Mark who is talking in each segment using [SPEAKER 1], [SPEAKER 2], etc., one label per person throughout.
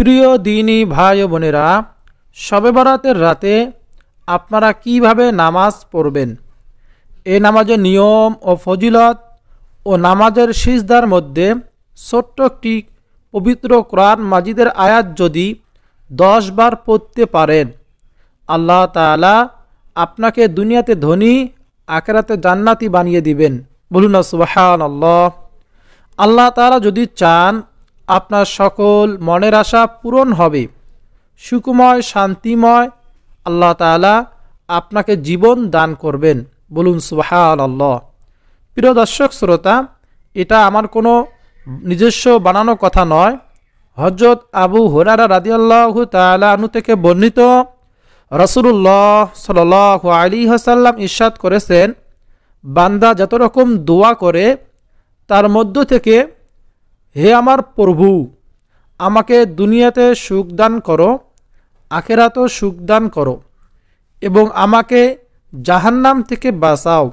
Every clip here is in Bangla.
[SPEAKER 1] প্রিয় দিনী ভাই ও বোনেরা, শবে বরাতের রাতে আপনারা কিভাবে নামাজ পড়বেন, এই নামাজের নিয়ম ও ফজিলত ও নামাজের সিজদার মধ্যে ছোট্ট একটি পবিত্র কোরআন মাজিদের আয়াত যদি 10 বার পড়তে পারেন, আল্লাহ তাআলা আপনাকে দুনিয়াতে ধনী, আখিরাতে জান্নাতি বানিয়ে দিবেন। বলুন না সুবহানাল্লাহ। আল্লাহ তাআলা যদি চান আপনার সকল মনের আশা পূরণ হবে, সুখময় শান্তিময় আল্লাহ তাআলা আপনাকে জীবন দান করবেন। বলুন সুবহানাল্লাহ। প্রিয় দর্শক শ্রোতা, এটা আমার কোনো নিজস্ব বানানো কথা নয়। হযরত আবু হুরায়রা রাদিয়াল্লাহু তাআলা আনহু থেকে বর্ণিত, রাসূলুল্লাহ সাল্লাল্লাহু আলাইহি ওয়াসাল্লাম ইরশাদ করেছেন, বান্দা যত রকম দোয়া করে তার মধ্য থেকে, হে আমার প্রভু, আমাকে দুনিয়াতে সুখ দান করো, আখিরাতেও সুখ দান করো এবং আমাকে জাহান্নাম থেকে বাঁচাও,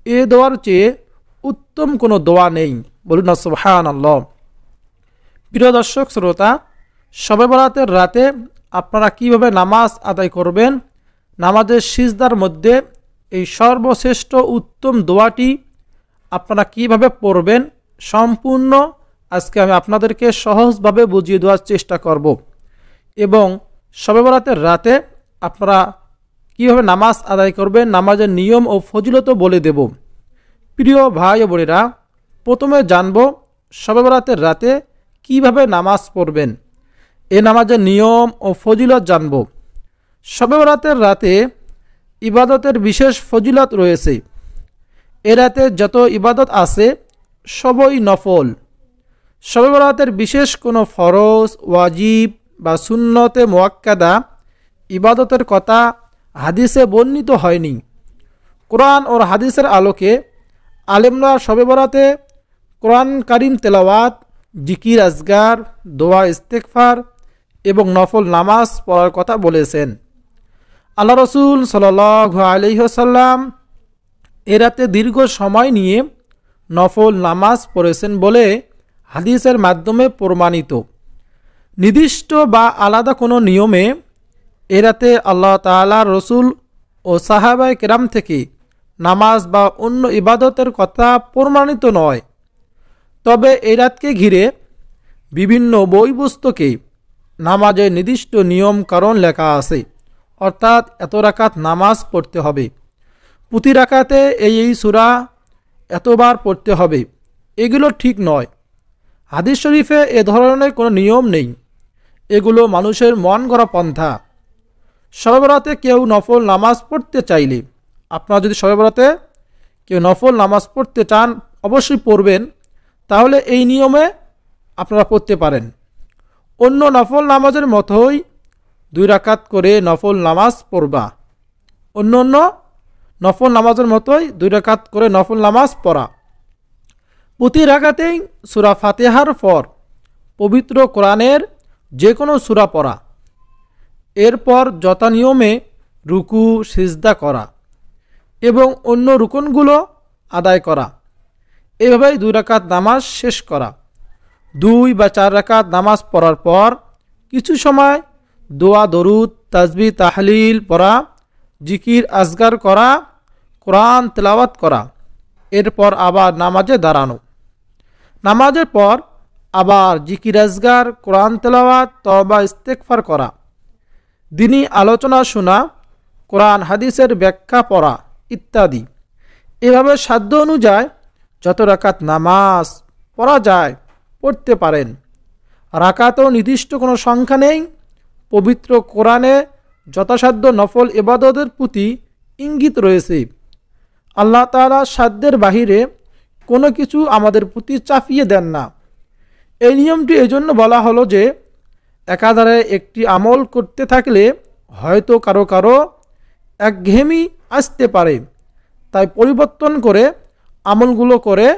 [SPEAKER 1] এ দোয়ার চেয়ে উত্তম কোনো দোয়া নেই। বলুন সুবহানাল্লাহ। প্রিয় দর্শক শ্রোতা, শবে বরাতের রাতে আপনারা কিভাবে নামাজ আদায় করবেন, নামাজের সিজদার মধ্যে এই সর্বশ্রেষ্ঠ উত্তম দোয়াটি আপনারা কিভাবে পড়বেন, সম্পূর্ণ আজকে আমি আপনাদেরকে সহজভাবে বুঝিয়ে দেওয়ার চেষ্টা করব এবং শবে বরাতের রাতে আপনারা কিভাবে নামাজ আদায় করবেন, নামাজের নিয়ম ও ফজিলত বলে দেব। প্রিয় ভাই ও বোনেরা, প্রথমে জানব শবে বরাতের রাতে কিভাবে নামাজ পড়বেন, এ নামাজের নিয়ম ও ফজিলত জানব। শবে বরাতের রাতে ইবাদতের বিশেষ ফজিলত রয়েছে। এ রাতে যত ইবাদত আছে সবই নফল। শবে বরাতের বিশেষ কোনো ফরজ, ওয়াজিব বা সুন্নতে মুআক্কাদা ইবাদতের কথা হাদিসে বর্ণিত হয়নি। কোরআন ও হাদিসের আলোকে আলেমরা শবে বরাতে কোরআন কারিম তেলাওয়াত, জিকির আজগার, দোয়া ইস্তেগফার এবং নফল নামাজ পড়ার কথা বলেছেন। আল্লাহ রসুল সাল্লাল্লাহু আলাইহি ওয়াসাল্লাম এ রাতে দীর্ঘ সময় নিয়ে নফল নামাজ পড়েছেন বলে হাদিসের মাধ্যমে প্রমাণিত। নির্দিষ্ট বা আলাদা কোনো নিয়মে এ রাতে আল্লাহ তাআলার রসুল ও সাহাবায়ে কেরাম থেকে নামাজ বা অন্য ইবাদতের কথা প্রমাণিত নয়। তবে এই রাতকে ঘিরে বিভিন্ন বই পুস্তকে নামাজের নির্দিষ্ট নিয়ম কারণ লেখা আছে, অর্থাৎ এত রাকাত নামাজ পড়তে হবে, প্রতি রাকাতে এই সূরা এতবার পড়তে হবে, এগুলো ঠিক নয়। হাদিস শরীফে এ ধরনের কোনো নিয়ম নেই, এগুলো মানুষের মন গড়া পন্থা। শবে বরাতে কেউ নফল নামাজ পড়তে চাইলে, আপনারা যদি শবে বরাতে কেউ নফল নামাজ পড়তে চান অবশ্যই পড়বেন, তাহলে এই নিয়মে আপনারা পড়তে পারেন। অন্য নফল নামাজের মতোই 2 রাকাত করে নফল নামাজ পড়বা। অন্য নফল নামাজের মতোই 2 রাকাত করে নফল নামাজ পড়া। প্রতি রাকাতেই সূরা ফাতিহার পর পবিত্র কোরআনের যে কোনো সূরা পড়া, এরপর যথানিয়মে রুকু সিজদা করা এবং অন্য রুকনগুলো আদায় করা। এভাবেই 2 রাকাত নামাজ শেষ করা। 2 বা 4 রাকাত নামাজ পড়ার পর কিছু সময় দোয়া, দরুদ, তাসবিহ, তাহলিল পড়া, জিকির আজগার করা, কোরআন তেলাওয়াত করা। এরপর আবার নামাজে দাঁড়ানো। নামাজের পর আবার জিকির আজগার, কোরআন তেলাওয়াত, তওবা ইস্তেগফার করা, দিনী আলোচনা শোনা, কোরআন হাদিসের ব্যাখ্যা পড়া ইত্যাদি। এভাবে সাধ্য অনুযায়ী যত রাকাত নামাজ পড়া যায় পড়তে পারেন। রাকাতও নির্দিষ্ট কোনো সংখ্যা নেই। পবিত্র কোরআনে যথাসাধ্য নফল ইবাদতের প্রতি ইঙ্গিত রয়েছে। আল্লাহ তাআলা সাধ্যের বাহিরে কোনো কিছু আমাদের প্রতি চাপিয়ে দেন না। এই নিয়মটি এজন্য বলা হলো যে একাধারে একটি আমল করতে থাকলে হয়তো কারো কারো একঘেয়েমি আসতে পারে, তাই পরিবর্তন করে আমলগুলো করে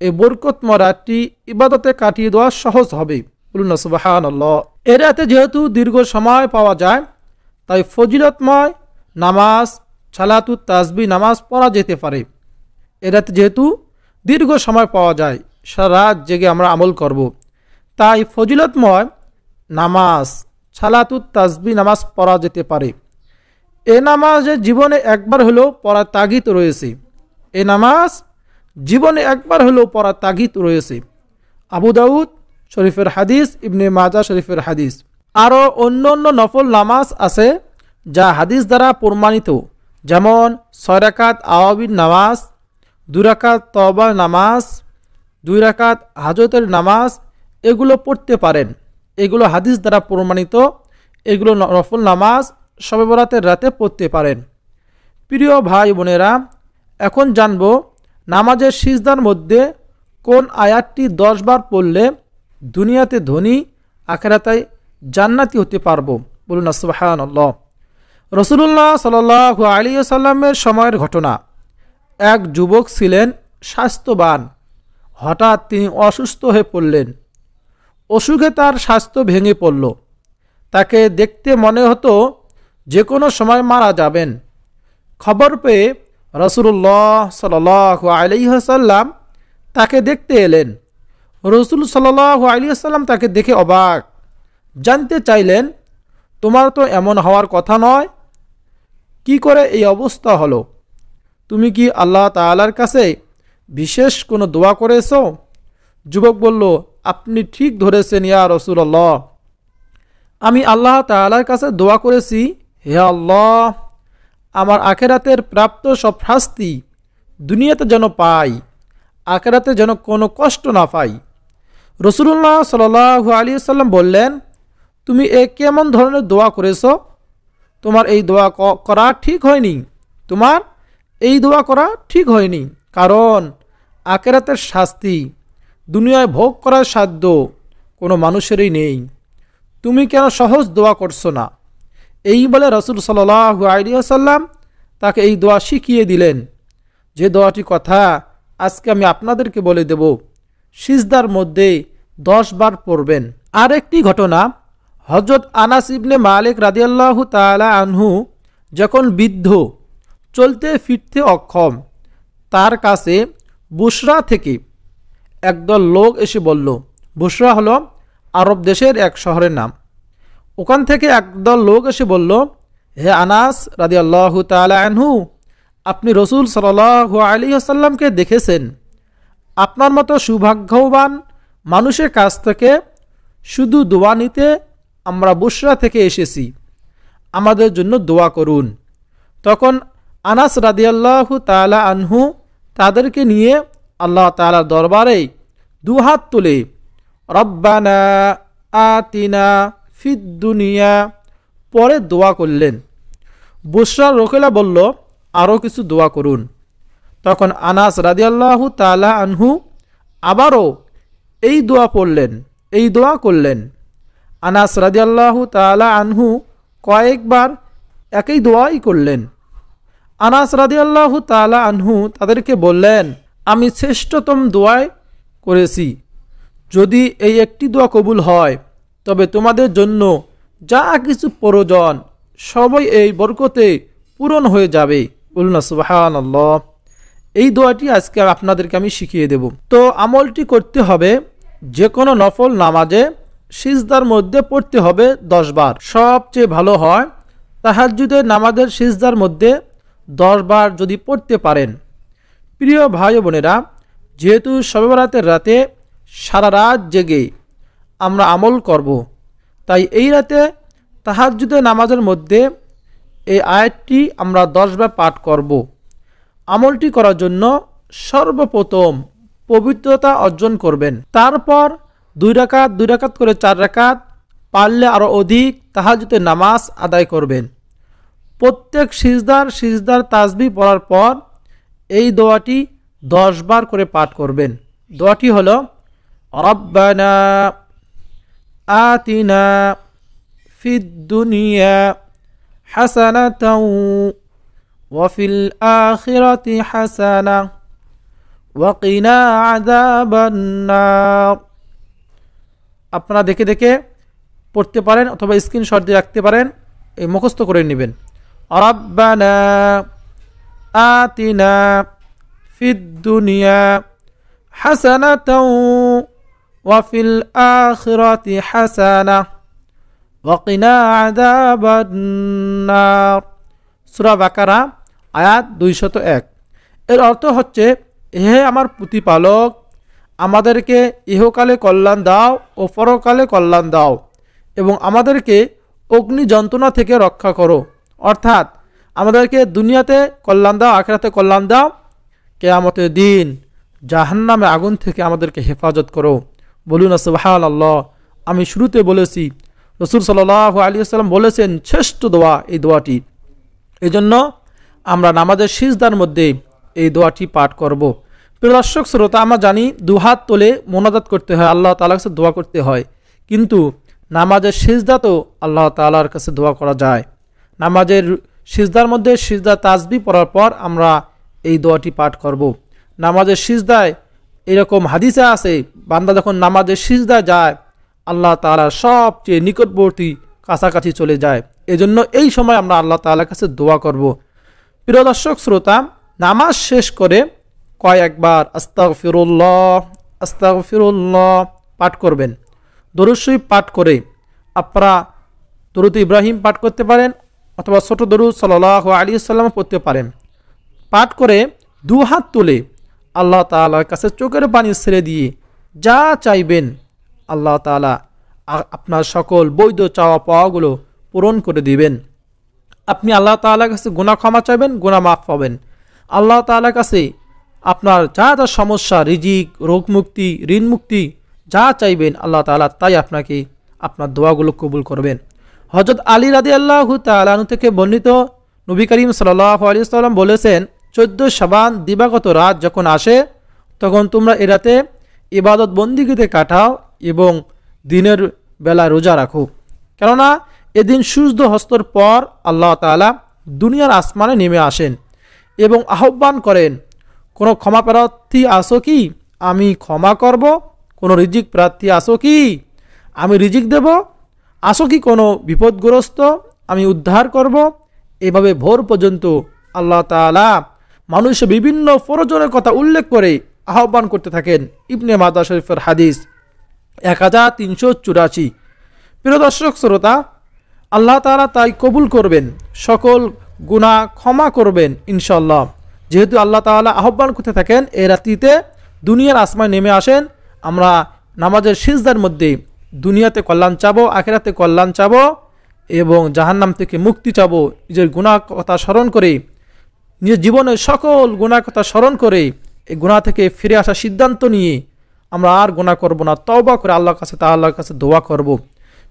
[SPEAKER 1] এই বরকতময় রাতটি ইবাদতে কাটিয়ে দেওয়া সহজ হবে। বলুন না সুবহানাল্লাহ। এর রাতে যেহেতু দীর্ঘ সময় পাওয়া যায়, তাই ফজিলতময় নামাজ, সালাতুত তাসবিহ নামাজ পড়া যেতে পারে। এর রাতে যেহেতু দীর্ঘ সময় পাওয়া যায়, সারা রাত জেগে আমরা আমল করব, তাই ফজিলতময় নামাজ সালাতুত তাসবিহ নামাজ পড়া যেতে পারে। এ নামাজে জীবনে একবার হলেও পড়ার তাগিদ রয়েছে। এ নামাজ জীবনে একবার হলেও পড়ার তাগিদ রয়েছে। আবু দাউদ শরীফের হাদিস, ইবনে মাজাহ শরীফের হাদিস। আরও অন্য অন্য নফল নামাজ আছে যা হাদিস দ্বারা প্রমাণিত, যেমন 6 রাকাত আওয়াবির নামাজ, 2 রাকাত তওবার নামাজ, 2 রাকাত হাজতের নামাজ। এগুলো পড়তে পারেন, এগুলো হাদিস দ্বারা প্রমাণিত। এগুলো নফল নামাজ শবে বরাতের রাতে পড়তে পারেন। প্রিয় ভাই বোনেরা, এখন জানব নামাজের সিজদার মধ্যে কোন আয়াতটি 10 বার পড়লে দুনিয়াতে ধনী, আখিরাতে জান্নাতি হতে পারবো। বলুন না সুবহানাল্লাহ। রাসূলুল্লাহ সাল্লাল্লাহু আলাইহি ওয়াসাল্লামের সময়ের ঘটনা। এক যুবক ছিলেন স্বাস্থ্যবান, হঠাৎ তিনি অসুস্থ হয়ে পড়লেন। অসুখে তার স্বাস্থ্য ভেঙে পড়ল। তাকে দেখতে মনে হতো যে কোনো সময় মারা যাবেন। খবর পেয়ে রাসূলুল্লাহ সাল্লাল্লাহু আলাইহি ওয়াসাল্লাম তাকে দেখতে এলেন। রাসূল সাল্লাল্লাহু আলাইহি ওয়াসাল্লাম তাকে দেখে অবাক। জানতে চাইলেন, তোমার তো এমন হওয়ার কথা নয়, কি করে এই অবস্থা হলো? তুমি কি আল্লাহ তাআলার কাছে বিশেষ কোনো দোয়া করেছো? যুবক বলল, আপনি ঠিক ধরেছেন ইয়া রাসূলুল্লাহ। আমি আল্লাহ তাআলার কাছে দোয়া করেছি, হে আল্লাহ, আমার আখিরাতের প্রাপ্ত সব শাস্তি দুনিয়াতে যেন পাই, আখিরাতে যেন কোনো কষ্ট না পাই। রাসূলুল্লাহ সাল্লাল্লাহু আলাইহি ওয়াসাল্লাম বললেন, তুমি কেমন ধরনের দোয়া করেছো? তোমার এই দোয়া করা ঠিক হয়নি। তোমার এই দোয়া করা ঠিক হয়নি, কারণ আখিরাতের শাস্তি দুনিয়ায় ভোগ করার সাধ্য কোনো মানুষেরই নেই। তুমি কেন সহজ দোয়া করছো না? এই বলে রাসূল সাল্লাল্লাহু আলাইহি ওয়াসাল্লাম তাকে এই দোয়া শিখিয়ে দিলেন, যে দোয়াটি কথা আজকে আমি আপনাদেরকে বলে দেব। সিজদার মধ্যে 10 বার পড়বেন। আর একটি ঘটনা, হযরত আনাস ইবনে মালিক রাদিয়াল্লাহু তাআলা আনহু যখন বৃদ্ধ, চলতে ফিরতে অক্ষম, তার কাছে বুসরা থেকে একদল লোক এসে বলল। বুসরা হলো আরব দেশের এক শহরের নাম। ওখান থেকে একদল লোক এসে বলল, হে আনাস রাদিয়াল্লাহু তাআলা আনহু, আপনি রাসূল সাল্লাল্লাহু আলাইহি ওয়াসাল্লামকে দেখেছেন। আপনার মতো সৌভাগ্যবান মানুষের কাছ থেকে শুধু দোয়া নিতে আমরা বুসরা থেকে এসেছি, আমাদের জন্য দোয়া করুন। তখন আনাস রাদিয়াল্লাহু তাআলা আনহু তাদেরকে নিয়ে আল্লাহ তাআলার দরবারে দুহাত তুলে রব্বানা আতিনা ফিদ দুনিয়া পরে দোয়া করলেন। বুসরার রোকেলা বলল, আরও কিছু দোয়া করুন। তখন আনাস রাদিয়াল্লাহু তাআলা আনহু আবারও এই দোয়া পড়লেন, এই দোয়া করলেন। আনাস রাদিয়াল্লাহু তাআলা আনহু কয়েকবার একই দোয়াই করলেন। আনাস রাদিয়াল্লাহু তাআলা আনহু তাদেরকে বললেন, আমি শ্রেষ্ঠতম দোয়াই করেছি। যদি এই একটি দোয়া কবুল হয়, তবে তোমাদের জন্য যা কিছু প্রয়োজন সবই এই বরকতে পূরণ হয়ে যাবে। বলুন না সুবহানাল্লাহ। এই দোয়াটি আজকে আপনাদেরকে আমি শিখিয়ে দেব। তো আমলটি করতে হবে, যে কোনো নফল নামাজে সিজদার মধ্যে পড়তে হবে 10 বার। সবচেয়ে ভালো হয় তাহাজ্জুদের নামাজের সিজদার মধ্যে 10 বার যদি পড়তে পারেন। প্রিয় ভাই বোনেরা, যেহেতু শবে বরাতের রাতে সারা রাত জেগে আমরা আমল করব, তাই এই রাতে তাহাজ্জুদের নামাজের মধ্যে এই আয়াতটি আমরা 10 বার পাঠ করব। আমলটি করার জন্য সর্বপ্রথম পবিত্রতা অর্জন করবেন। তারপর 2 রাকাত করে 4 রাকাত, পারলে আরও অধিক তাহাজ্জুদের নামাজ আদায় করবেন। প্রত্যেক সিজদার তাসবিহ পড়ার পর এই দোয়াটি 10 বার করে পাঠ করবেন। দোয়াটি হলো, রব্বানা আতিনা ফিদ দুনিয়া হাসানাতাও ওয়া ফিল আখিরাতি হাসানা ওয়া কিনা আযাবান নার। আপনারা দেখে দেখে পড়তে পারেন অথবা স্ক্রিনশট দিয়ে রাখতে পারেন, এই মুখস্থ করে নেবেন। রব্বানা আতিনা ফিদ দুনিয়া হাসানাতাও ওয়া ফিল আখিরাতি হাসানা ওয়াকিনা আযাবান্নার। সূরা বাকারা আয়াত 201। এর অর্থ হচ্ছে, হে আমার প্রতিপালক, আমাদেরকে ইহকালে কল্যাণ দাও ও পরকালে কল্যাণ দাও এবং আমাদেরকে অগ্নি যন্ত্রণা থেকে রক্ষা করো। অর্থাৎ আমাদেরকে দুনিয়াতে কল্যাণ দাও, আখিরাতে কল্যাণ দাও, কিয়ামতের দিন জাহান্নামে আগুন থেকে আমাদেরকে হেফাজত করো। বলুন না সুবহানাল্লাহ। আমি শুরুতে বলেছি রাসূল সাল্লাল্লাহু আলাইহি ওয়াসাল্লাম বলেছেন শ্রেষ্ঠ দোয়া এই দোয়াটি। এই জন্য আমরা নামাজের সিজদার মধ্যে এই দোয়াটি পাঠ করব। প্রিয় দর্শক শ্রোতা, আমরা জানি দুহাত তোলে মোনাজাত করতে হয়, আল্লাহ তাআলার কাছে দোয়া করতে হয়, কিন্তু নামাজের সিজদাতেও আল্লাহ তাআলার কাছে দোয়া করা যায়। নামাজের সিজদার মধ্যে সিজদা তাসবিহ পড়ার পর আমরা এই দোয়াটি পাঠ করব। নামাজের সিজদায় এরকম হাদিসে আছে, বান্দা যখন নামাজের সিজদায় যায় আল্লাহ তাআলার সবচেয়ে নিকটবর্তী কাছাকাছি চলে যায়। এজন্য এই সময় আমরা আল্লাহ তাআলার কাছে দোয়া করব। প্রিয় দর্শক শ্রোতা, নামাজ শেষ করে কয়েকবার আস্তাগফিরুল্লাহ আস্তাগফিরুল্লাহ পাঠ করবেন। দরুদ শরীফ পাঠ করে আপনারা দরুদ ইব্রাহিম পাঠ করতে পারেন অথবা ছোট দরুদ সাল্লাল্লাহু আলাইহি ওয়াসাল্লাম পড়তে পারেন। পাঠ করে দুহাত তুলে আল্লাহ তাআলার কাছে চোখের পানি ছেড়ে দিয়ে যা চাইবেন আল্লাহ তাআলা আপনার সকল বৈধ চাওয়া পাওয়াগুলো পূরণ করে দিবেন। আপনি আল্লাহ তাআলার কাছে গুনাহ ক্ষমা চাইবেন, গুনাহ মাফ পাবেন। আল্লাহ তাআলার কাছে আপনার যা যা সমস্যা, রিজিক, রোগ মুক্তি, ঋণ মুক্তি যা চাইবেন আল্লাহ তাআলা তাই আপনাকে আপনার দোয়াগুলো কবুল করবেন। হযরত আলী রাদিয়াল্লাহু তাআলা আনহু থেকে বর্ণিত, নবী করিম সাল্লাল্লাহু আলাইহি ওয়াসাল্লাম বলেছেন, 14 শাবান দিবাগত রাত যখন আসে তখন তোমরা এ রাতে ইবাদত বন্দিগিতে কাটাও এবং দিনের বেলা রোজা রাখো, কেননা এদিন সূর্য হস্তর পর আল্লাহ তাআলা দুনিয়ার আসমানে নেমে আসেন এবং আহ্বান করেন, কোনো ক্ষমা প্রার্থী আসো কি, আমি ক্ষমা করব? কোনো রিজিক প্রার্থী আসো কি, আমি রিজিক দেব? আসো কি কোনো বিপদগ্রস্ত, আমি উদ্ধার করব? এভাবে ভোর পর্যন্ত আল্লাহ তাআলা মানুষের বিভিন্ন প্রয়োজনের কথা উল্লেখ করে আহ্বান করতে থাকেন। ইবনে মাজাহ শরীফের হাদিস 1384। প্রিয় দর্শক শ্রোতা, আল্লাহ তাআলা তাই কবুল করবেন, সকল গুনাহ ক্ষমা করবেন ইনশাআল্লাহ। যেহেতু আল্লাহ তাআলা আহ্বান করতে থাকেন এই রাত্রিতে দুনিয়ার আসমানে নেমে আসেন, আমরা নামাজের সিজদার মধ্যে দুনিয়াতে কল্যাণ চাবো, আখিরাতে কল্যাণ চাবো এবং জাহান্নাম থেকে মুক্তি চাবো। নিজের গুনাহ কথা স্মরণ করে, নিজের জীবনের সকল গুনাহ কথা স্মরণ করে এই গুনাহ থেকে ফিরে আসার সিদ্ধান্ত নিয়ে আমরা আর গুনাহ করব না, তওবা করে আল্লাহর কাছে দোয়া করব।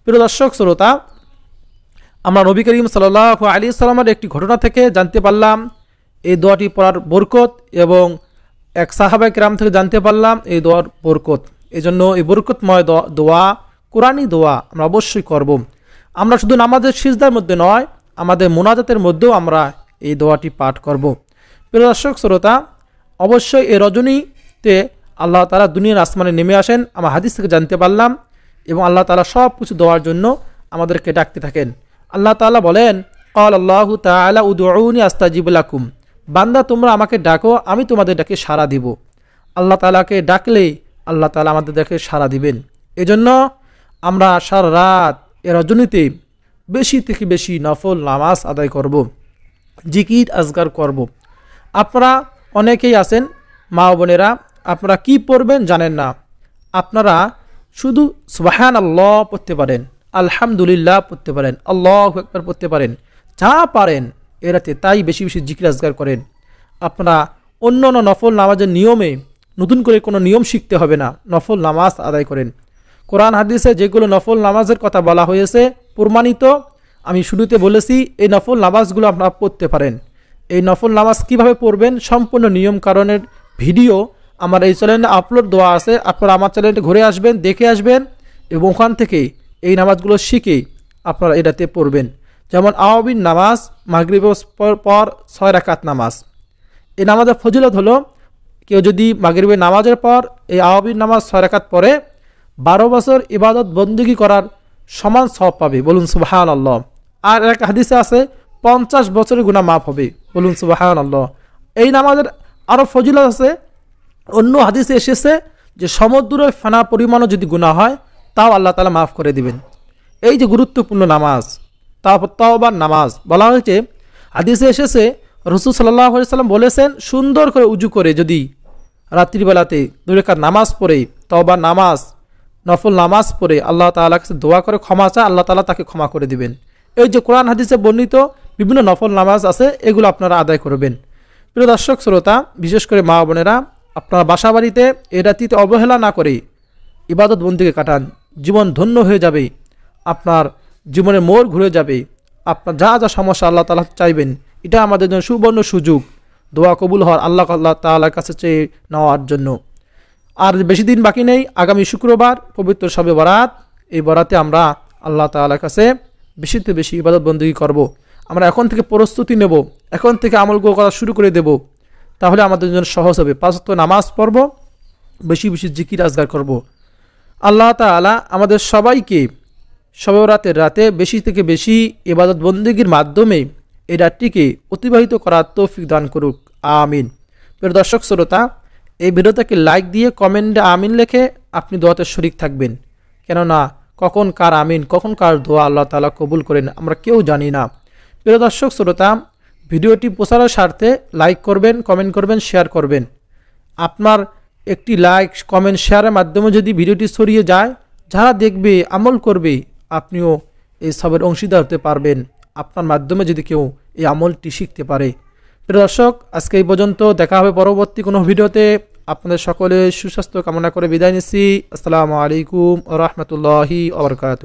[SPEAKER 1] প্রিয় দর্শক শ্রোতা, আমরা নবী করিম সাল্লাল্লাহু আলাইহি ওয়াসাল্লামের একটি ঘটনা থেকে জানতে পারলাম এই দোয়াটি পড়ার বরকত এবং এক সাহাবায়ে কেরাম থেকে জানতে পারলাম এই দোয়ার বরকত। এজন্য এই বরকতময় দোয়া, কোরআনী দোয়া আমরা অবশ্যই করব। আমরা শুধু নামাজের সিজদার মধ্যে নয়, আমাদের মোনাজাতের মধ্যেও আমরা এই দোয়াটি পাঠ করব। প্রিয় দর্শক শ্রোতা, অবশ্যই এই রজনীতে আল্লাহ তাআলা দুনিয়ার আসমানে নেমে আসেন, আমরা হাদিস থেকে জানতে পারলাম, এবং আল্লাহ তাআলা সব কিছু দেওয়ার জন্য আমাদেরকে ডাকতে থাকেন। আল্লাহ তাআলা বলেন, ক্বাল আল্লাহু তাআলা উদউনি আস্তাজিব লাকুম, বান্দা তোমরা আমাকে ডাকো, আমি তোমাদের ডাকে সাড়া দিব। আল্লাহ তাআলাকে ডাকলে আল্লাহ তাআলা আমাদের ডাকে সাড়া দিবেন। এজন্য আমরা সারা রাত এ রজনীতে বেশি থেকে বেশি নফল নামাজ আদায় করব, জিকির আজগার করব। আপনারা অনেকেই আছেন মা বোনেরা, আপনারা কি পড়বেন জানেন না, আপনারা শুধু সুবহানাল্লাহ পড়তে পারেন, আলহামদুলিল্লাহ পড়তে পারেন, আল্লাহু আকবার পড়তে পারেন, যা পারেন এরাতে তাই বেশি বেশি জিকির আজগার করেন। আপনারা অন্য অন্য নফল নামাজের নিয়মে নতুন করে কোনো নিয়ম শিখতে হবে না, নফল নামাজ আদায় করেন। কোরআন হাদিসে যেগুলো নফল নামাজের কথা বলা হয়েছে প্রমাণিত, আমি শুরুতে বলেছি এই নফল নামাজগুলো আপনারা পড়তে পারেন। এই নফল নামাজ কিভাবে পড়বেন সম্পূর্ণ নিয়ম কারণের ভিডিও আমার এই চ্যানেলে আপলোড দেওয়া আছে, আপনারা আমার চ্যানেলটি ঘুরে আসবেন, দেখে আসবেন এবং ওখান থেকে এই নামাজগুলো শিখে আপনারা এটাতে পড়বেন। যেমন আওয়াবিন নামাজ, মাগরিবের পর 6 রাকাত নামাজ। এই নামাজের ফজিলত হলো, কেউ যদি মাগরিবের নামাজের পর এই আওয়াবিন নামাজ 6 রাকাত পড়ে 12 বছর ইবাদত বন্দেগী করার সমান সওয়াব পাবে, বলুন সুবহানাল্লাহ। আর এক হাদিসে আছে 50 বছরের গুনাহ মাফ হবে, বলুন সুবহানাল্লাহ। এই নামাজের আরও ফজিলত আছে, অন্য হাদিসে এসেছে যে সমুদ্রের ফেনা পরিমাণও যদি গুনাহ হয় তাও আল্লাহ তাআলা মাফ করে দিবেন। এই যে গুরুত্বপূর্ণ নামাজ, তাওবার নামাজ বলা হয়েছে, হাদিসে এসেছে রাসূল সাল্লাল্লাহু আলাইহি সাল্লাম বলেছেন, সুন্দর করে উজু করে যদি রাত্রিবেলাতে 2 রাকাত নামাজ পড়ে, তওবার নামাজ, নফল নামাজ পড়ে আল্লাহ তাআলার কাছে দোয়া করে ক্ষমা চায়, আল্লাহ তাআলা তাকে ক্ষমা করে দিবেন। এই যে কোরআন হাদিসে বর্ণিত বিভিন্ন নফল নামাজ আছে, এগুলো আপনারা আদায় করবেন। প্রিয় দর্শক শ্রোতা, বিশেষ করে মা বোনেরা, আপনারা বাসা বাড়িতে এই রাত্রিতে অবহেলা না করে ইবাদত বন্দেগী কাটান, জীবন ধন্য হয়ে যাবে, আপনার জীবনের মোড় ঘুরে যাবে। আপনার যা যা সমস্যা আল্লাহ তাআলা চাইবেন, এটা আমাদের জন্য সুবর্ণ সুযোগ দোয়া কবুল হওয়ার, আল্লাহ তাআলার কাছে চেয়ে নেওয়ার জন্য। আর বেশি দিন বাকি নেই, আগামী শুক্রবার পবিত্র শবে বরাত। এই বরাতে আমরা আল্লাহ তাআলার কাছে বেশিতে বেশি ইবাদত বন্দেগী করব। আমরা এখন থেকে প্রস্তুতি নেব, এখন থেকে আমলগুলো করা শুরু করে দেব, তাহলে আমাদের জন্য সহজ হবে। 5 ওয়াক্ত নামাজ পড়ব, বেশি বেশি জিকির আজগার করব। আল্লাহ তাআলা আমাদের সবাইকে শবে বরাতের রাতে বেশি থেকে বেশি ইবাদত বন্দেগীর মাধ্যমে এই রাতটিকে অতিবাহিত করার তৌফিক দান করুক, আমিন। প্রিয় দর্শক শ্রোতা, এই ভিডিওটাকে লাইক দিয়ে কমেন্টে আমিন লিখে আপনি দোয়াতে শরীক থাকবেন, কেননা কখন কার আমিন, কখন কার দোয়া আল্লাহ তাআলা কবুল করেন আমরা কেউ জানি না। প্রিয় দর্শক শ্রোতা, ভিডিওটি প্রচারের স্বার্থে লাইক করবেন, কমেন্ট করবেন, শেয়ার করবেন। আপনার একটি লাইক, কমেন্ট, শেয়ারের মাধ্যমে যদি ভিডিওটি ছড়িয়ে যায়, যারা দেখবে, আমল করবে, আপনিও এই সবের অংশীদার হতে পারবেন, আপনার মাধ্যমে যদি কেউ এই আমলটি শিখতে পারে। প্রিয় দর্শক, আজকে এই পর্যন্ত, দেখা হবে পরবর্তী কোনো ভিডিওতে। আপনাদের সকলে সুস্বাস্থ্য কামনা করে বিদায় নিচ্ছি। আসসালামু আলাইকুম ওয়া রাহমাতুল্লাহি ওয়া বারাকাতুহু।